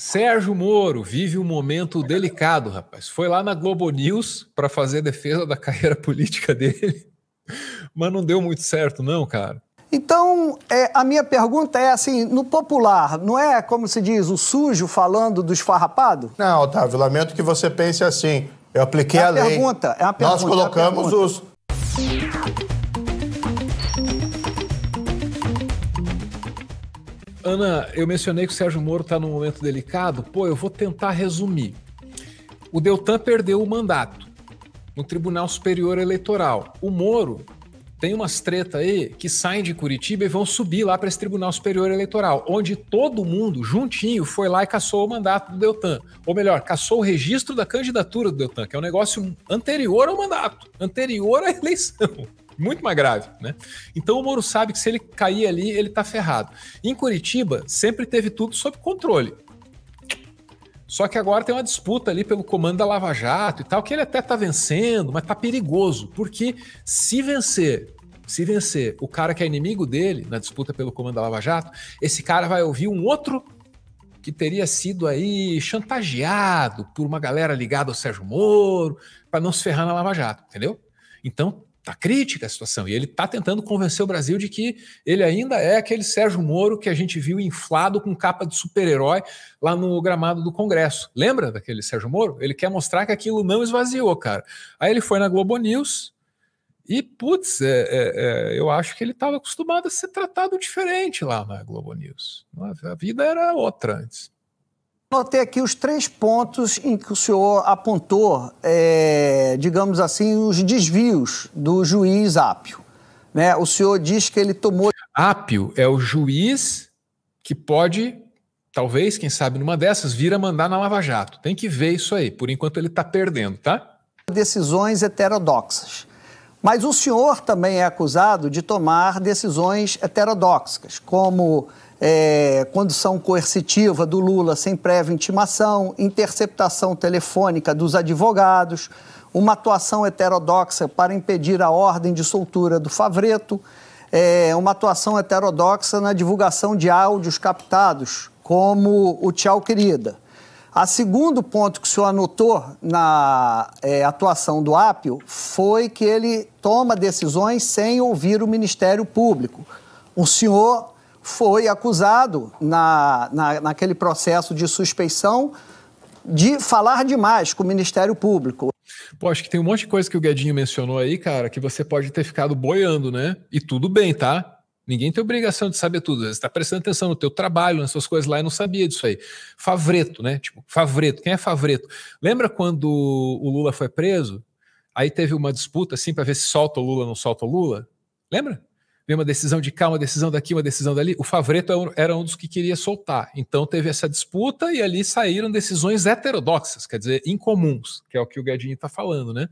Sérgio Moro vive um momento delicado, rapaz. Foi lá na Globo News para fazer defesa da carreira política dele, mas não deu muito certo, não, cara. Então, a minha pergunta é assim, no popular, não é, como se diz, o sujo falando do esfarrapado? Não, Otávio, lamento que você pense assim. Eu apliquei a lei. É uma pergunta. Nós colocamos os... Ana, eu mencionei que o Sérgio Moro está num momento delicado. Pô, eu vou tentar resumir. O Deltan perdeu o mandato no Tribunal Superior Eleitoral. O Moro tem umas tretas aí que saem de Curitiba e vão subir lá para esse Tribunal Superior Eleitoral, onde todo mundo, juntinho, foi lá e cassou o mandato do Deltan. Ou melhor, cassou o registro da candidatura do Deltan, que é um negócio anterior ao mandato, anterior à eleição. Muito mais grave, né? Então o Moro sabe que se ele cair ali, ele tá ferrado. Em Curitiba, sempre teve tudo sob controle. Só que agora tem uma disputa ali pelo comando da Lava Jato e tal, que ele até tá vencendo, mas tá perigoso, porque se vencer o cara que é inimigo dele na disputa pelo comando da Lava Jato, esse cara vai ouvir um outro que teria sido aí chantageado por uma galera ligada ao Sérgio Moro para não se ferrar na Lava Jato, entendeu? Então, tá crítica a situação, e ele tá tentando convencer o Brasil de que ele ainda é aquele Sérgio Moro que a gente viu inflado com capa de super-herói lá no gramado do Congresso. Lembra daquele Sérgio Moro? Ele quer mostrar que aquilo não esvaziou, cara. Aí ele foi na Globo News e, putz, eu acho que ele estava acostumado a ser tratado diferente lá na Globo News. A vida era outra antes. Notei aqui os 3 pontos em que o senhor apontou, digamos assim, os desvios do juiz Apio. Né? O senhor diz que ele tomou... Apio é o juiz que pode, talvez, quem sabe, numa dessas, vir a mandar na Lava Jato. Tem que ver isso aí. Por enquanto ele está perdendo, tá? Decisões heterodoxas. Mas o senhor também é acusado de tomar decisões heterodoxas, como... condução coercitiva do Lula sem prévia intimação, interceptação telefônica dos advogados, uma atuação heterodoxa para impedir a ordem de soltura do Favreto, uma atuação heterodoxa na divulgação de áudios captados, como o Tchau Querida. A segundo ponto que o senhor anotou na atuação do Apio foi que ele toma decisões sem ouvir o Ministério Público. O senhor foi acusado naquele processo de suspeição de falar demais com o Ministério Público. Pô, acho que tem um monte de coisa que o Guedinho mencionou aí, cara, que você pode ter ficado boiando, né? E tudo bem, tá? Ninguém tem obrigação de saber tudo. Você está prestando atenção no teu trabalho, nas suas coisas lá e não sabia disso aí. Favreto, né? Tipo, Favreto. Quem é Favreto? Lembra quando o Lula foi preso? Aí teve uma disputa assim para ver se solta o Lula ou não solta o Lula? Lembra? Uma decisão de cá, uma decisão daqui, uma decisão dali. O Favreto era um dos que queria soltar. Então teve essa disputa e ali saíram decisões heterodoxas, quer dizer, incomuns, que é o que o Guedinho está falando, né?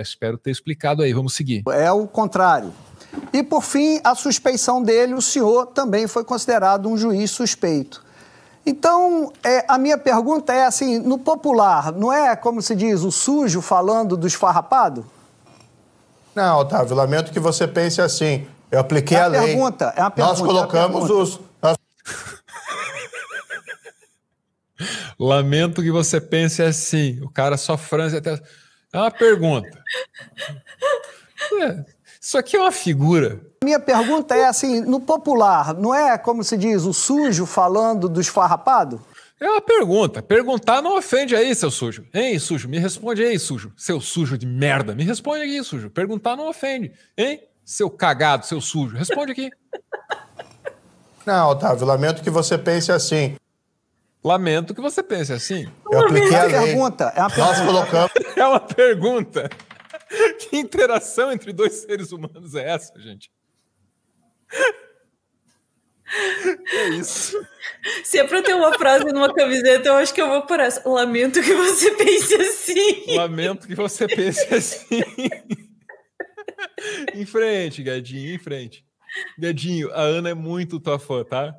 Espero ter explicado aí. Vamos seguir. É o contrário. E, por fim, a suspeição dele, o senhor também foi considerado um juiz suspeito. Então, a minha pergunta é assim, no popular, não é, como se diz, o sujo falando do esfarrapado? Não, Otávio, lamento que você pense assim. Eu apliquei a lei. É uma pergunta. Nós colocamos os... Lamento que você pense assim. O cara só franze até... É uma pergunta. Isso aqui é uma figura. Minha pergunta é assim, no popular, não é, como se diz, o sujo falando do esfarrapado? É uma pergunta. Perguntar não ofende aí, seu sujo. Hein, sujo? Me responde aí, sujo. Seu sujo de merda. Me responde aqui, sujo. Perguntar não ofende. Hein? Seu cagado, seu sujo. Responde aqui. Não, Otávio, lamento que você pense assim. Lamento que você pense assim. Eu apliquei a lei. Pergunta. É uma pergunta. Nós colocamos... É uma pergunta. Que interação entre dois seres humanos é essa, gente? É isso. Se é pra ter uma frase numa camiseta, eu acho que eu vou por essa. Lamento que você pense assim. Lamento que você pense assim. Em frente, Guedinho, em frente. Guedinho, a Ana é muito tua fã, tá?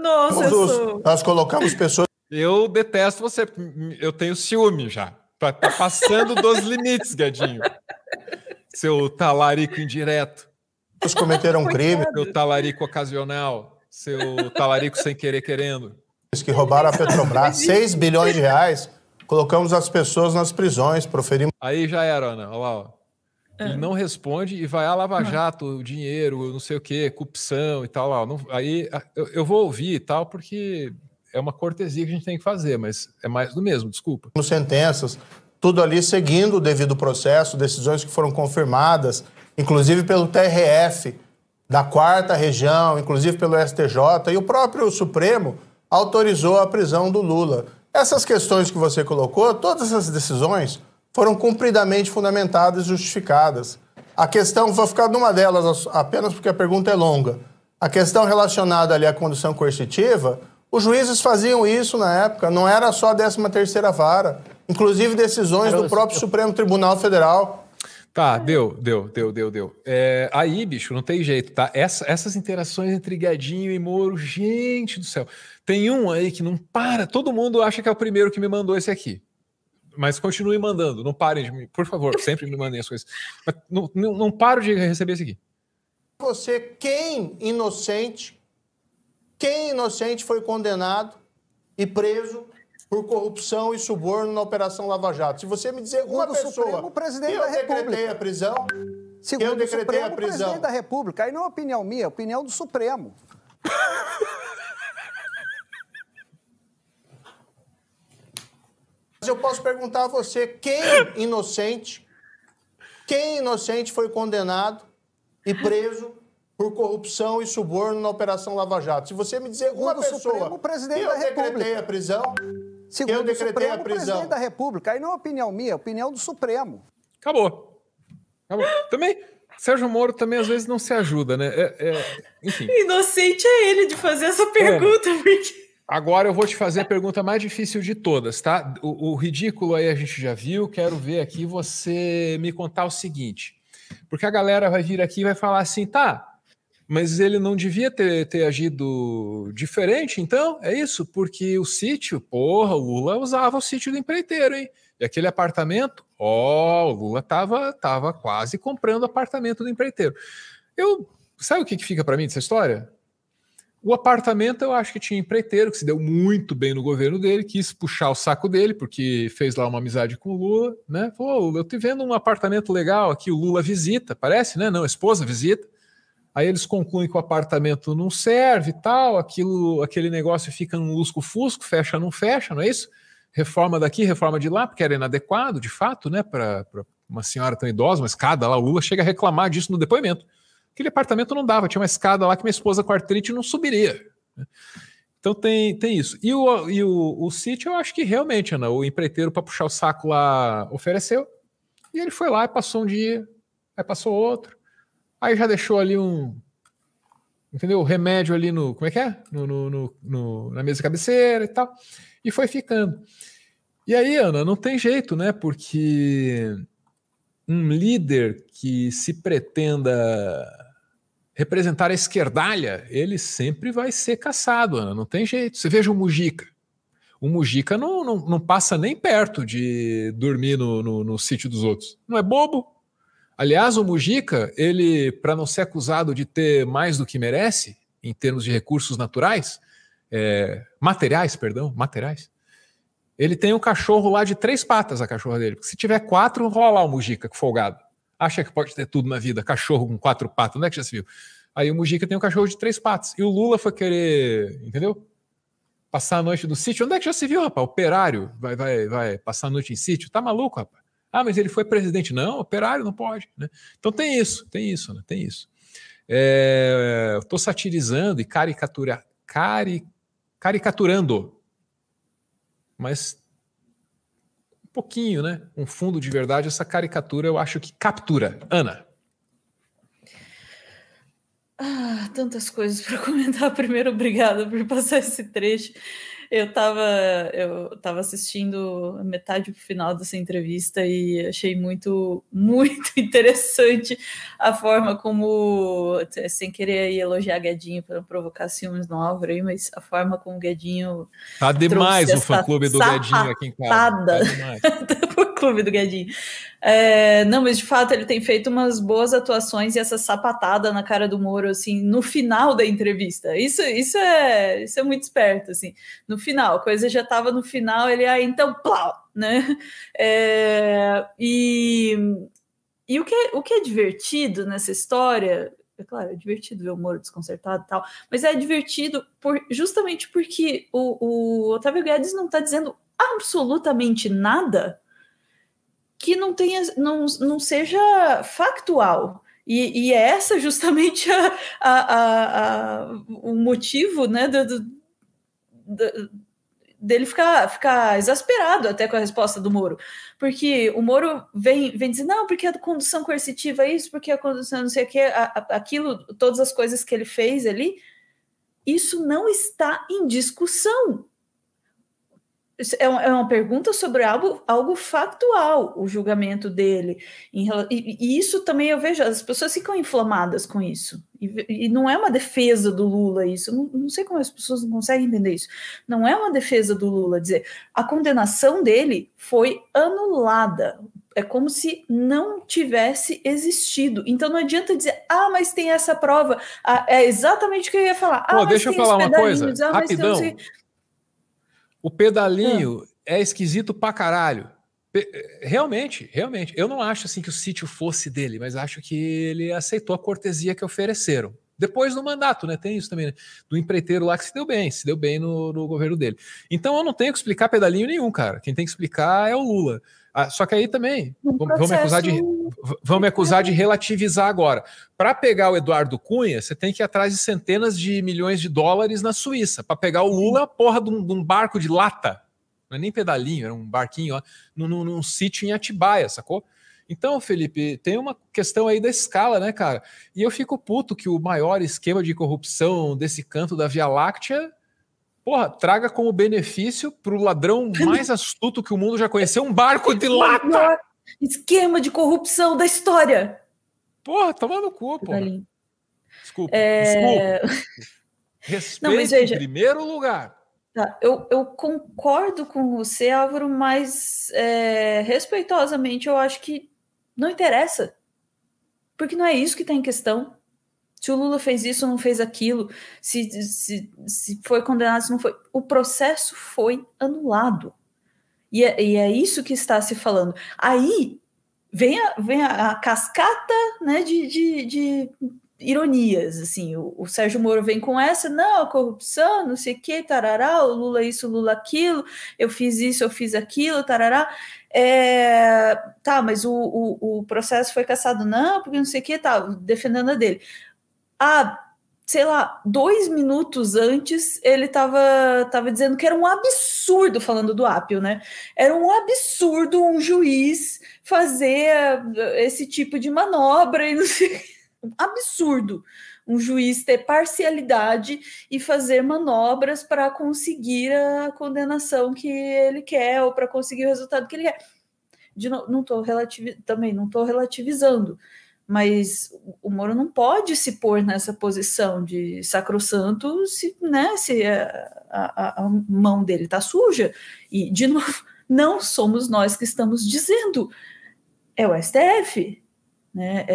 Nossa, eu sou. Nós colocamos pessoas... Eu detesto você, eu tenho ciúme já. Tá passando dos limites, Guedinho. Seu talarico indireto. Cometeram crime. Seu talarico ocasional. Seu talarico sem querer querendo. que roubaram a Petrobras, 6 bilhões de reais, colocamos as pessoas nas prisões, proferimos... Aí já era, Ana, olha lá, ó. Ele não responde e vai a Lava Jato, dinheiro, não sei o quê, corrupção e tal. Lá. Não, aí eu vou ouvir e tal, porque é uma cortesia que a gente tem que fazer, mas é mais do mesmo, desculpa. Sentenças, tudo ali seguindo o devido processo, decisões que foram confirmadas, inclusive pelo TRF, da 4ª região, inclusive pelo STJ, e o próprio Supremo autorizou a prisão do Lula. Essas questões que você colocou, todas essas decisões foram cumpridamente fundamentadas e justificadas. A questão, vou ficar numa delas apenas porque a pergunta é longa. A questão relacionada ali à condução coercitiva, os juízes faziam isso na época, não era só a 13ª Vara, inclusive decisões do próprio Supremo Tribunal Federal. Tá, deu. Aí, bicho, não tem jeito, tá? Essas interações entre Guedinho e Moro, gente do céu. Tem um aí que não para, todo mundo acha que é o primeiro que me mandou esse aqui. Mas continue mandando, não parem de me... Por favor, sempre me mandem as coisas. Mas não paro de receber esse aqui. Você, quem inocente foi condenado e preso por corrupção e suborno na Operação Lava Jato? Se você me dizer uma pessoa... Supremo, presidente da República. Eu decretei a prisão. Segundo eu decretei Supremo, a prisão. Presidente da República. Aí não é opinião minha, é opinião do Supremo. Mas eu posso perguntar a você, quem inocente foi condenado e preso por corrupção e suborno na Operação Lava Jato? Se você me dizer uma pessoa... Supremo, presidente da República. Eu decretei a prisão. Segundo o Supremo, presidente da República. Aí não é opinião minha, é opinião do Supremo. Acabou. Também, Sérgio Moro também às vezes não se ajuda, né? Enfim. Inocente é ele de fazer essa pergunta, porque... Agora eu vou te fazer a pergunta mais difícil de todas, tá? O ridículo aí a gente já viu, quero ver aqui você me contar o seguinte. Porque a galera vai vir aqui e vai falar assim, tá, mas ele não devia ter agido diferente, então? É isso? Porque o sítio, porra, o Lula usava o sítio do empreiteiro, hein? E aquele apartamento, o Lula tava quase comprando o apartamento do empreiteiro. Sabe o que fica para mim dessa história? O apartamento eu acho que tinha empreiteiro, que se deu muito bem no governo dele, quis puxar o saco dele, porque fez lá uma amizade com o Lula, né? Falou, eu tô vendo um apartamento legal aqui, o Lula visita, parece, né? Não, a esposa visita. Aí eles concluem que o apartamento não serve e tal, aquele negócio fica num lusco-fusco, fecha, não é isso? Reforma daqui, reforma de lá, porque era inadequado, de fato, né? Para uma senhora tão idosa, uma escada lá, o Lula chega a reclamar disso no depoimento. Aquele apartamento não dava, tinha uma escada lá que minha esposa com artrite não subiria. Então tem isso. E o sítio, eu acho que realmente, Ana, o empreiteiro para puxar o saco lá ofereceu, e ele foi lá e passou um dia, aí passou outro, aí já deixou ali entendeu? O remédio ali como é que é? Na mesa de cabeceira e tal, e foi ficando. E aí, Ana, não tem jeito, né? Porque um líder que se pretenda representar a esquerdalha, ele sempre vai ser caçado, Ana, não tem jeito. Você veja o Mujica. O Mujica não passa nem perto de dormir no sítio dos outros. Não é bobo. Aliás, o Mujica, ele, para não ser acusado de ter mais do que merece, em termos de recursos materiais, ele tem um cachorro lá de 3 patas, a cachorra dele. Porque se tiver 4, rola lá o Mujica, folgado. Acha que pode ter tudo na vida, cachorro com 4 patas, onde é que já se viu? Aí o Mujica tem um cachorro de 3 patas. E o Lula foi querer, entendeu? Passar a noite no sítio. Onde é que já se viu, rapaz? Operário vai passar a noite em sítio? Tá maluco, rapaz? Ah, mas ele foi presidente. Não, operário não pode, né? Então tem isso, né? Tem isso. Eu tô satirizando e caricaturando. Mas um pouquinho, né? Um fundo de verdade, essa caricatura eu acho que captura. Ana. Tantas coisas para comentar. Primeiro, obrigada por passar esse trecho. Eu tava assistindo a metade pro final dessa entrevista e achei muito, muito interessante a forma como, sem querer elogiar Guedinho para provocar ciúmes no Álvaro aí, mas a forma como o Guedinho tá demais o fã-clube do Guedinho aqui em casa. Tá demais. clube do Guedinho. Não, mas de fato ele tem feito umas boas atuações e essa sapatada na cara do Moro, assim, no final da entrevista. Isso é muito esperto, assim. No final, a coisa já estava no final, ele, então, plau, né? E o que é divertido nessa história... É claro, é divertido ver o Moro desconcertado e tal, mas é divertido justamente porque o Otávio Guedes não está dizendo absolutamente nada que não seja factual. E é essa justamente o motivo, né, dele ficar exasperado até com a resposta do Moro, porque o Moro vem dizer, não, porque a condução coercitiva é isso, porque a condução não sei o que, aquilo, todas as coisas que ele fez ali, isso não está em discussão. É uma pergunta sobre algo factual, o julgamento dele. E isso também eu vejo, as pessoas ficam inflamadas com isso. E não é uma defesa do Lula isso. Não sei como as pessoas não conseguem entender isso. Não é uma defesa do Lula dizer a condenação dele foi anulada. É como se não tivesse existido. Então não adianta dizer, mas tem essa prova. É exatamente o que eu ia falar. Deixa eu falar uma coisa, rapidão. O pedalinho é esquisito pra caralho. Realmente. Eu não acho assim que o sítio fosse dele, mas acho que ele aceitou a cortesia que ofereceram. Depois do mandato, né? Tem isso também, né? Do empreiteiro lá que se deu bem no governo dele. Então eu não tenho que explicar pedalinho nenhum, cara. Quem tem que explicar é o Lula. Só que aí também vão me acusar de relativizar agora. Para pegar o Eduardo Cunha, você tem que ir atrás de centenas de milhões de dólares na Suíça. Para pegar o Lula, a porra de um barco de lata. Não é nem pedalinho, era um barquinho, ó, num sítio em Atibaia, sacou? Então, Felipe, tem uma questão aí da escala, né, cara? E eu fico puto que o maior esquema de corrupção desse canto da Via Láctea, porra, traga como benefício pro ladrão mais astuto que o mundo já conheceu um barco de lata. Esquema de corrupção da história. Porra, toma no cu, porra. Desculpa. Respeito não, mas veja, em primeiro lugar. Tá, eu concordo com você, Álvaro, mas respeitosamente eu acho que não interessa. Porque não é isso que está em questão. Se o Lula fez isso ou não fez aquilo, se foi condenado, se não foi. O processo foi anulado. E é isso que está se falando. Aí vem a cascata, né, de ironias. Assim, o Sérgio Moro vem com essa, não, a corrupção, não sei o que, tarará, o Lula isso, o Lula aquilo, eu fiz isso, eu fiz aquilo, tarará. Tá, mas o processo foi cassado, não, porque não sei o que, tá, defendendo a dele. Sei lá, 2 minutos antes, ele tava dizendo que era um absurdo, falando do Apio, né? Era um absurdo um juiz fazer esse tipo de manobra e não sei, um absurdo um juiz ter parcialidade e fazer manobras para conseguir a condenação que ele quer ou para conseguir o resultado que ele quer. Não estou relativizando, mas o Moro não pode se pôr nessa posição de sacrossanto se a mão dele está suja. E, de novo, não somos nós que estamos dizendo, é o STF. Né?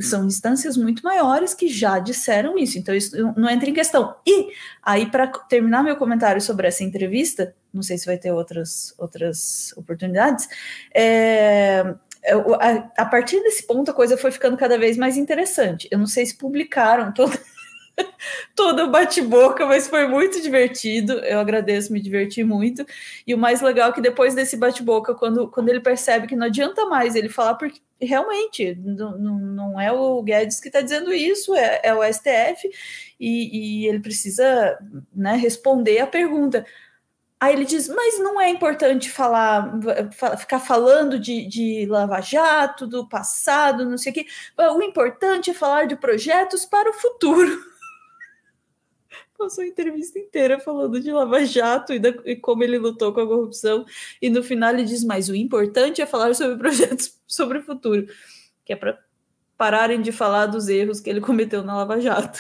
São instâncias muito maiores que já disseram isso, então isso não entra em questão. E aí, para terminar meu comentário sobre essa entrevista, não sei se vai ter outras oportunidades, a partir desse ponto a coisa foi ficando cada vez mais interessante. Eu não sei se publicaram todo o bate-boca, mas foi muito divertido. Eu agradeço, me diverti muito. E o mais legal é que depois desse bate-boca, quando ele percebe que não adianta mais ele falar, porque realmente não é o Guedes que está dizendo isso, é o STF, e ele precisa, né, responder a pergunta. Aí ele diz, mas não é importante ficar falando de Lava Jato, do passado, não sei o quê. O importante é falar de projetos para o futuro. Passou a entrevista inteira falando de Lava Jato e como ele lutou com a corrupção. E no final ele diz, mas o importante é falar sobre projetos sobre o futuro. Que é para pararem de falar dos erros que ele cometeu na Lava Jato.